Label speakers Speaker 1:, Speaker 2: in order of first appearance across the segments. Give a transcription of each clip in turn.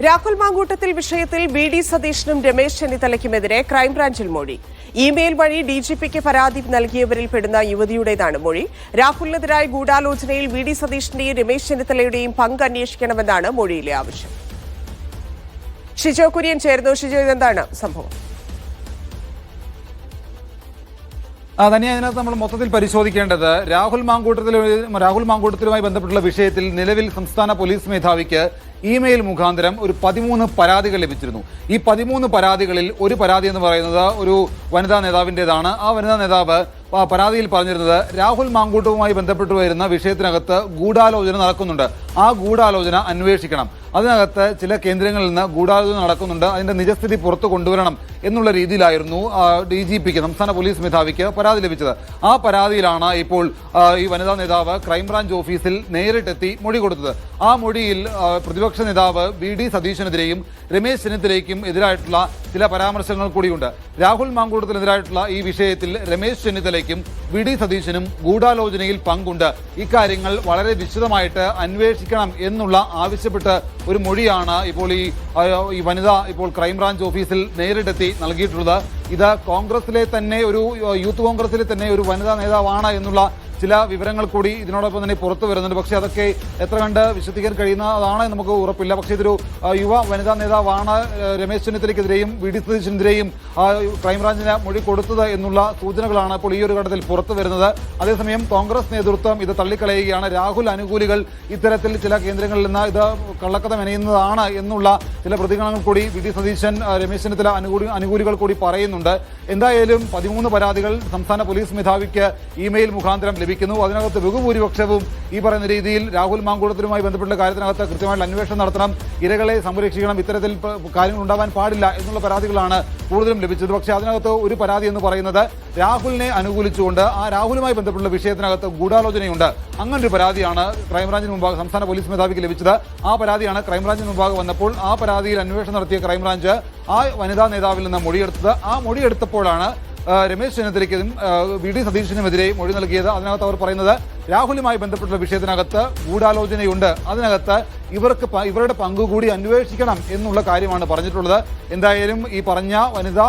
Speaker 1: രാഹുൽ മാങ്കൂട്ടത്തിൽ വിഷയത്തിൽ വി.ഡി. സതീശനും രമേശ് ചെന്നിത്തലയ്ക്കുമെതിരെ ക്രൈംബ്രാഞ്ചിൽ മൊഴി. ഇമെയിൽ വഴി ഡിജിപിക്ക് പരാതി നൽകിയവരിൽ പെടുന്ന യുവതിയുടേതാണ് മൊഴി. രാഹുലിനെതിരായ ഗൂഢാലോചനയിൽ വി.ഡി. സതീശന്റെയും രമേശ് ചെന്നിത്തലയുടെയും പങ്ക് അന്വേഷിക്കണമെന്നാണ് മൊഴിയിലെ ആവശ്യം. ഷിജോ കുര്യൻ ചേർന്നു. ഷിജോ, ഇതെന്താണ് സംഭവം?
Speaker 2: തന്നെ അതിനകത്ത് നമ്മൾ മൊത്തത്തിൽ പരിശോധിക്കേണ്ടത് രാഹുൽ മാങ്കൂട്ടത്തിലുമായി ബന്ധപ്പെട്ടുള്ള വിഷയത്തിൽ നിലവിൽ സംസ്ഥാന പോലീസ് മേധാവിക്ക് ഇമെയിൽ മുഖാന്തരം ഒരു 13 പരാതികൾ ലഭിച്ചിരുന്നു. ഈ 13 പരാതികളിൽ ഒരു പരാതി എന്ന് പറയുന്നത് ഒരു വനിതാ നേതാവിൻ്റെതാണ്. ആ വനിതാ നേതാവ് പരാതിയിൽ പറഞ്ഞിരുന്നത് രാഹുൽ മാങ്കൂട്ടവുമായി ബന്ധപ്പെട്ടു വരുന്ന വിഷയത്തിനകത്ത് ഗൂഢാലോചന നടക്കുന്നുണ്ട്, ആ ഗൂഢാലോചന അന്വേഷിക്കണം, അതിനകത്ത് ചില കേന്ദ്രങ്ങളിൽ നിന്ന് ഗൂഢാലോചന നടക്കുന്നുണ്ട്, അതിന്റെ നിജസ്ഥിതി പുറത്തു കൊണ്ടുവരണം എന്നുള്ള രീതിയിലായിരുന്നു DGPക്ക് സംസ്ഥാന പോലീസ് മേധാവിക്ക് പരാതി ലഭിച്ചത്. ആ പരാതിയിലാണ് ഇപ്പോൾ ഈ വനിതാ നേതാവ് ക്രൈംബ്രാഞ്ച് ഓഫീസിൽ നേരിട്ടെത്തി മൊഴി കൊടുത്തത്. ആ മൊഴിയിൽ പ്രതിപക്ഷ നേതാവ് വി.ഡി. സതീശനെതിരെയും രമേശ് ചെന്നിത്തലയ്ക്കും എതിരായിട്ടുള്ള ചില പരാമർശങ്ങൾ കൂടിയുണ്ട്. രാഹുൽ മാങ്കൂട്ടത്തിനെതിരായിട്ടുള്ള ഈ വിഷയത്തിൽ രമേശ് ചെന്നിത്തലയ്ക്കും വി.ഡി. സതീശനും ഗൂഢാലോചനയിൽ പങ്കുണ്ട്, ഇക്കാര്യങ്ങൾ വളരെ വിശദമായിട്ട് അന്വേഷിക്കണം എന്നുള്ള ആവശ്യപ്പെട്ട് ഒരു മൊഴിയാണ് ഇപ്പോൾ ഈ വനിത ഇപ്പോൾ ക്രൈംബ്രാഞ്ച് ഓഫീസിൽ നേരിട്ടെത്തി നൽകിയിട്ടുള്ളത്. ഇത് കോൺഗ്രസിലെ തന്നെ യൂത്ത് കോൺഗ്രസിലെ തന്നെ ഒരു വനിതാ നേതാവാണ് എന്നുള്ള ചില വിവരങ്ങൾ കൂടി ഇതിനോടൊപ്പം തന്നെ പുറത്തു വരുന്നുണ്ട്. പക്ഷേ അതൊക്കെ എത്ര കണ്ട് വിശ്വസിക്കാൻ കഴിയുന്നതാണ് നമുക്ക് ഉറപ്പില്ല. പക്ഷേ ഇതൊരു യുവ വനിതാ നേതാവാണ് രമേശ് ചെന്നിത്തലയ്ക്കെതിരെയും വി.ഡി. സതീശനെതിരെയും ക്രൈംബ്രാഞ്ചിന് മൊഴി കൊടുത്തത് എന്നുള്ള സൂചനകളാണ് ഇപ്പോൾ ഈ ഒരു ഘട്ടത്തിൽ പുറത്തു വരുന്നത്. അതേസമയം കോൺഗ്രസ് നേതൃത്വം ഇത് തള്ളിക്കളയുകയാണ്. രാഹുൽ അനുകൂലികൾ ഇത്തരത്തിൽ ചില കേന്ദ്രങ്ങളിൽ നിന്ന് ഇത് കള്ളക്കഥ മെനയുന്നതാണ് എന്നുള്ള ചില പ്രതികരണങ്ങൾ കൂടി വി.ഡി. സതീശൻ രമേശ് ചെന്നിത്തല അനുകൂലികൾ കൂടി പറയുന്നുണ്ട്. എന്തായാലും 13 പരാതികൾ സംസ്ഥാന പോലീസ് മേധാവിക്ക് ഇമെയിൽ മുഖാന്തരം ലഭിക്കുന്നു. അതിനകത്ത് ബഹുഭൂരിപക്ഷവും ഈ പറയുന്ന രീതിയിൽ രാഹുൽ മാങ്കൂട്ടത്തിലുമായി ബന്ധപ്പെട്ട കാര്യത്തിനകത്ത് കൃത്യമായിട്ടുള്ള അന്വേഷണം നടത്തണം, ഇരകളെ സംരക്ഷിക്കണം, ഇത്തരത്തിൽ കാര്യങ്ങൾ ഉണ്ടാവാൻ പാടില്ല എന്നുള്ള പരാതികളാണ് കൂടുതലും ലഭിച്ചത്. പക്ഷേ അതിനകത്ത് ഒരു പരാതി എന്ന് പറയുന്നത് രാഹുലിനെ അനുകൂലിച്ചുകൊണ്ട് ആ രാഹുലുമായി ബന്ധപ്പെട്ടുള്ള വിഷയത്തിനകത്ത് ഗൂഢാലോചനയുണ്ട്, അങ്ങനൊരു പരാതിയാണ് ക്രൈംബ്രാഞ്ചിന് മുമ്പാകെ സംസ്ഥാന പോലീസ് മേധാവിക്ക് ലഭിച്ചത്. ആ പരാതിയാണ് ക്രൈംബ്രാഞ്ചിന് മുമ്പാകെ വന്നപ്പോൾ ആ പരാതിയിൽ അന്വേഷണം നടത്തിയ ക്രൈംബ്രാഞ്ച് ആ വനിതാ നേതാവിൽ നിന്ന് മൊഴിയെടുത്തത്. ആ മൊഴിയെടുത്തപ്പോഴാണ് രമേശ് ചെന്നിത്തലയ്ക്കും വി.ഡി. സതീശനുമെതിരെ മൊഴി നൽകിയത്. അതിനകത്ത് അവർ പറയുന്നത് രാഹുലുമായി ബന്ധപ്പെട്ടുള്ള വിഷയത്തിനകത്ത് ഗൂഢാലോചനയുണ്ട്, അതിനകത്ത് ഇവരുടെ പങ്കുകൂടി അന്വേഷിക്കണം എന്നുള്ള കാര്യമാണ് പറഞ്ഞിട്ടുള്ളത്. എന്തായാലും ഈ പറഞ്ഞ വനിത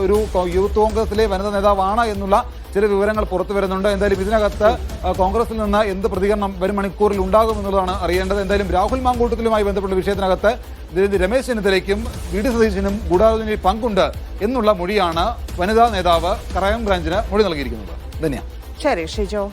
Speaker 2: ഒരു യൂത്ത് കോൺഗ്രസിലെ വനിതാ നേതാവാണ് എന്നുള്ള ചില വിവരങ്ങൾ പുറത്തു വരുന്നുണ്ട്. എന്തായാലും ഇതിനകത്ത് കോൺഗ്രസിൽ നിന്ന് എന്ത് പ്രതികരണം വരും മണിക്കൂറിൽ ഉണ്ടാകുമെന്നുള്ളതാണ് അറിയേണ്ടത്. എന്തായാലും രാഹുൽ മാങ്കൂട്ടത്തിലുമായി ബന്ധപ്പെട്ട വിഷയത്തിനകത്ത് രമേശ് ചെന്നിത്തലയ്ക്കും വി.ഡി. സതീശനും ഗൂഢാലോചനയിൽ പങ്കുണ്ട് എന്നുള്ള മൊഴിയാണ് വനിതാ നേതാവ് ക്രൈംബ്രാഞ്ചിന് മൊഴി നൽകിയിരിക്കുന്നത്. ധന്യ.
Speaker 1: ശരി ഷിജോ.